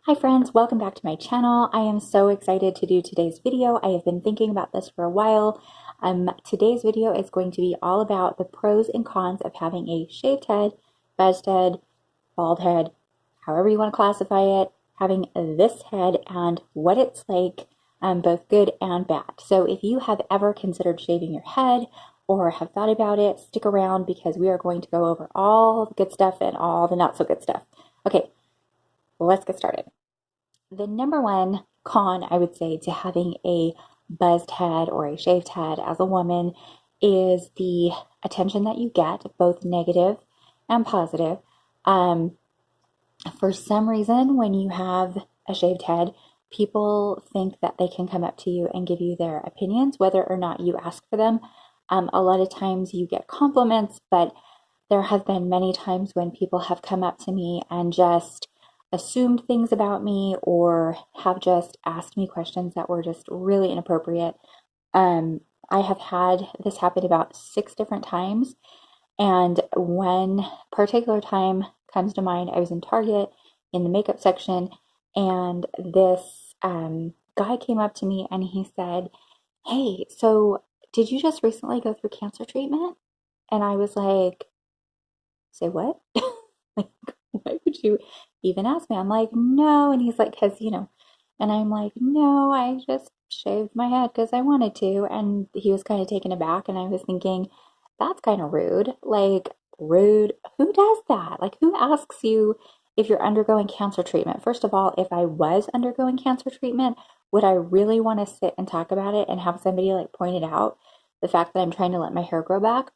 Hi friends, welcome back to my channel. I am so excited to do today's video. I have been thinking about this for a while. Today's video is going to be all about the pros and cons of having a shaved head, buzzed head, bald head, however you want to classify it, having this head and what it's like, both good and bad. So if you have ever considered shaving your head or have thought about it, stick around because we are going to go over all the good stuff and all the not so good stuff. Okay, let's get started. The number one con, I would say, to having a buzzed head or a shaved head as a woman is the attention that you get, both negative and positive. For some reason, when you have a shaved head, people think that they can come up to you and give you their opinions, whether or not you ask for them. A lot of times you get compliments, but there have been many times when people have come up to me and just assumed things about me or have just asked me questions that were just really inappropriate. I have had this happen about 6 different times, and one particular time comes to mind. I was in Target in the makeup section, and this guy came up to me and he said, "Hey, so did you just recently go through cancer treatment?" And I was like, "Say what?" Like, why would you even ask me? I'm like, "No." And he's like, "Because, and I'm like, "No, I just shaved my head because I wanted to." And he was kind of taken aback. And I was thinking, that's kind of rude. Like, rude. Who does that? Like, who asks you if you're undergoing cancer treatment? First of all, if I was undergoing cancer treatment, would I really want to sit and talk about it and have somebody like point it out? The fact that I'm trying to let my hair grow back?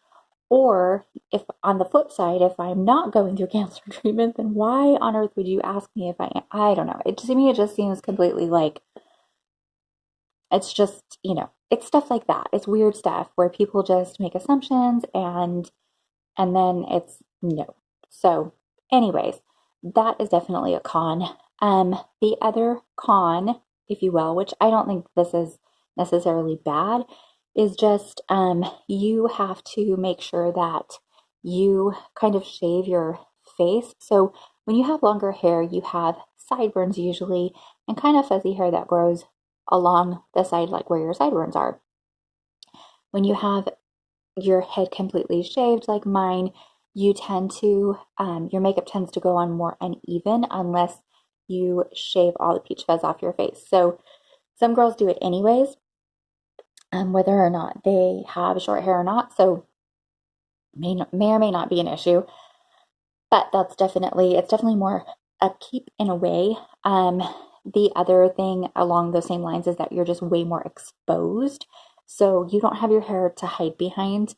Or if on the flip side, if I'm not going through cancer treatment, then why on earth would you ask me if I am? I don't know. To me, it just seems completely like it's just, it's stuff like that. It's weird stuff where people just make assumptions and then it's no. So, anyways, that is definitely a con. The other con, if you will, which I don't think this is necessarily bad, is just you have to make sure that you kind of shave your face. So when you have longer hair, you have sideburns usually, and kind of fuzzy hair that grows along the side, like where your sideburns are. When you have your head completely shaved like mine, you tend to, your makeup tends to go on more uneven unless you shave all the peach fuzz off your face. So some girls do it anyways, whether or not they have short hair or not. So may or may not be an issue, but it's definitely more upkeep in a way. The other thing along those same lines is that you're just way more exposed. So you don't have your hair to hide behind.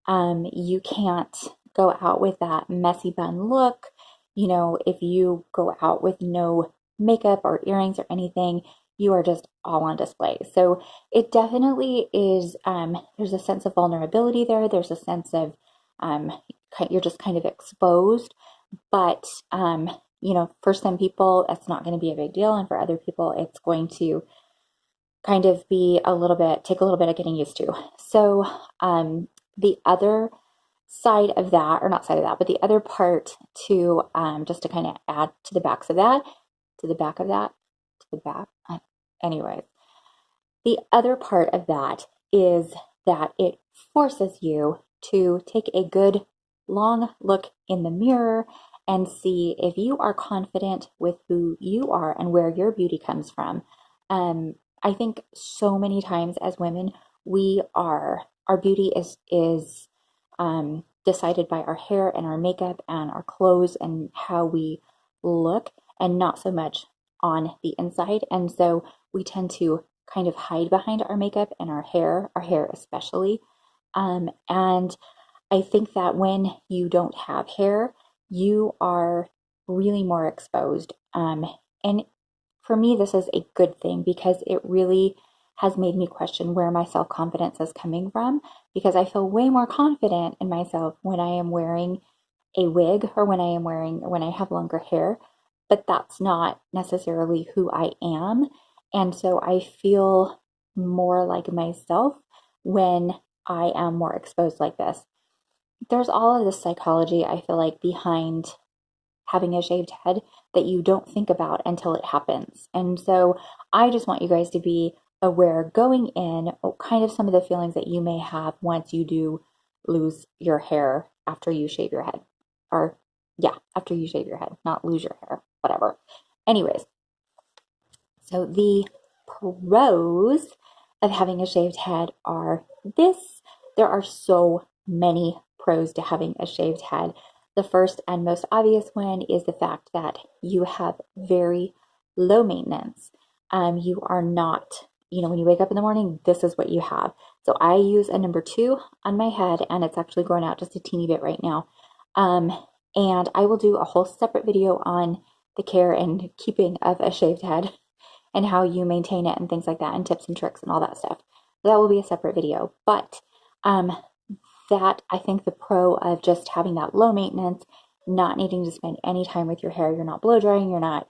You can't go out with that messy bun look. If you go out with no makeup or earrings or anything, you are just all on display. So it definitely is, there's a sense of vulnerability there. There's a sense of, you're just kind of exposed. But, for some people, it's not going to be a big deal. And for other people, it's going to kind of be take a little bit of getting used to. So, the other side of that, or not side of that, but the other part to, just to kind of add to the backs of that, to the back of that, to the back. Anyways, the other part of that is that it forces you to take a good long look in the mirror and see if you are confident with who you are and where your beauty comes from. I think so many times as women, our beauty is decided by our hair and our makeup and our clothes and how we look, and not so much on the inside. And so we tend to kind of hide behind our makeup and our hair especially. And I think that when you don't have hair, you are really more exposed. And for me, this is a good thing because it really has made me question where my self-confidence is coming from, because I feel way more confident in myself when I am wearing a wig or when I have longer hair, but that's not necessarily who I am. And so I feel more like myself when I am more exposed like this. There's all of this psychology, I feel like, behind having a shaved head that you don't think about until it happens. And so I just want you guys to be aware going in, kind of some of the feelings that you may have once you do lose your hair after you shave your head. Or, yeah, after you shave your head, not lose your hair, whatever. Anyways, so the pros of having a shaved head are this. There are so many pros to having a shaved head. The first and most obvious one is the fact that you have very low maintenance. You are not, when you wake up in the morning, this is what you have. So I use a number 2 on my head, and it's actually growing out just a teeny bit right now. And I will do a whole separate video on the care and keeping of a shaved head and how you maintain it and things like that, and tips and tricks and all that stuff. That will be a separate video. But that, I think the pro of just having that low maintenance, not needing to spend any time with your hair, you're not blow drying, you're not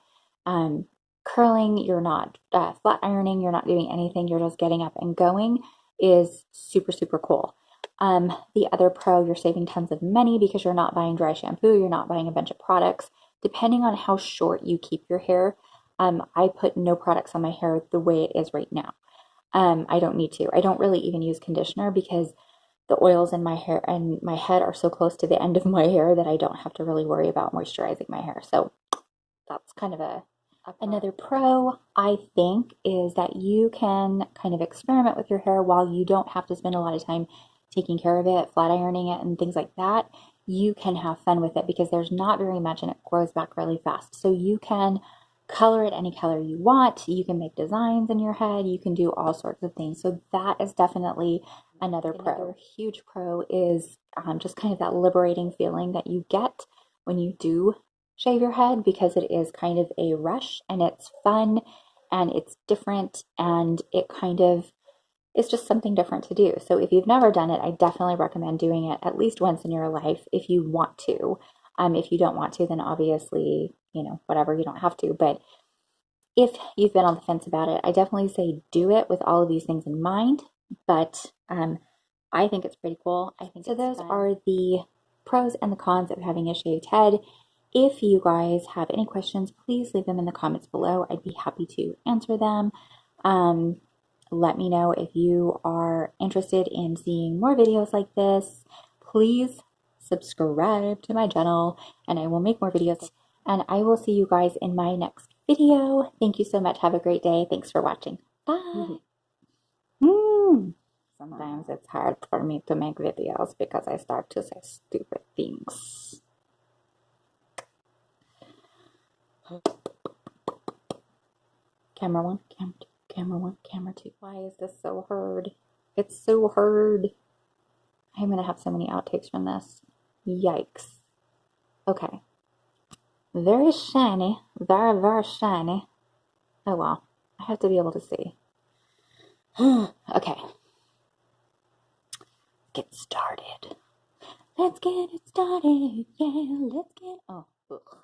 curling, you're not flat ironing, you're not doing anything, you're just getting up and going, is super, super cool. The other pro, you're saving tons of money because you're not buying dry shampoo, you're not buying a bunch of products. Depending on how short you keep your hair, I put no products on my hair the way it is right now. I don't need to. I don't really even use conditioner because the oils in my hair and my head are so close to the end of my hair that I don't have to really worry about moisturizing my hair. So that's kind of another pro, I think, is that you can kind of experiment with your hair while you don't have to spend a lot of time taking care of it, flat ironing it, and things like that. You can have fun with it because there's not very much and it grows back really fast. So you can color it any color you want. You can make designs in your head. You can do all sorts of things. So that is definitely another pro. Another huge pro is just kind of that liberating feeling that you get when you do shave your head, because it is kind of a rush and it's fun and it's different and it kind of is just something different to do. So if you've never done it, I definitely recommend doing it at least once in your life if you want to. If you don't want to, then obviously, whatever, you don't have to. But if you've been on the fence about it, I definitely say do it with all of these things in mind. But I think it's pretty cool. I think so. Those are the pros and the cons of having a shaved head. If you guys have any questions, please leave them in the comments below. I'd be happy to answer them. Let me know if you are interested in seeing more videos like this. Please subscribe to my channel and I will make more videos. And I will see you guys in my next video. Thank you so much. Have a great day. Thanks for watching. Bye. Sometimes it's hard for me to make videos because I start to say stupid things. Camera 1, camera 2, camera 1, camera 2. Why is this so hard? It's so hard. I'm going to have so many outtakes from this. Yikes. Okay. Very shiny. Very, very shiny. Oh well. I have to be able to see. Okay. Get started. Let's get it started. Yeah, let's get... Oh. Ugh.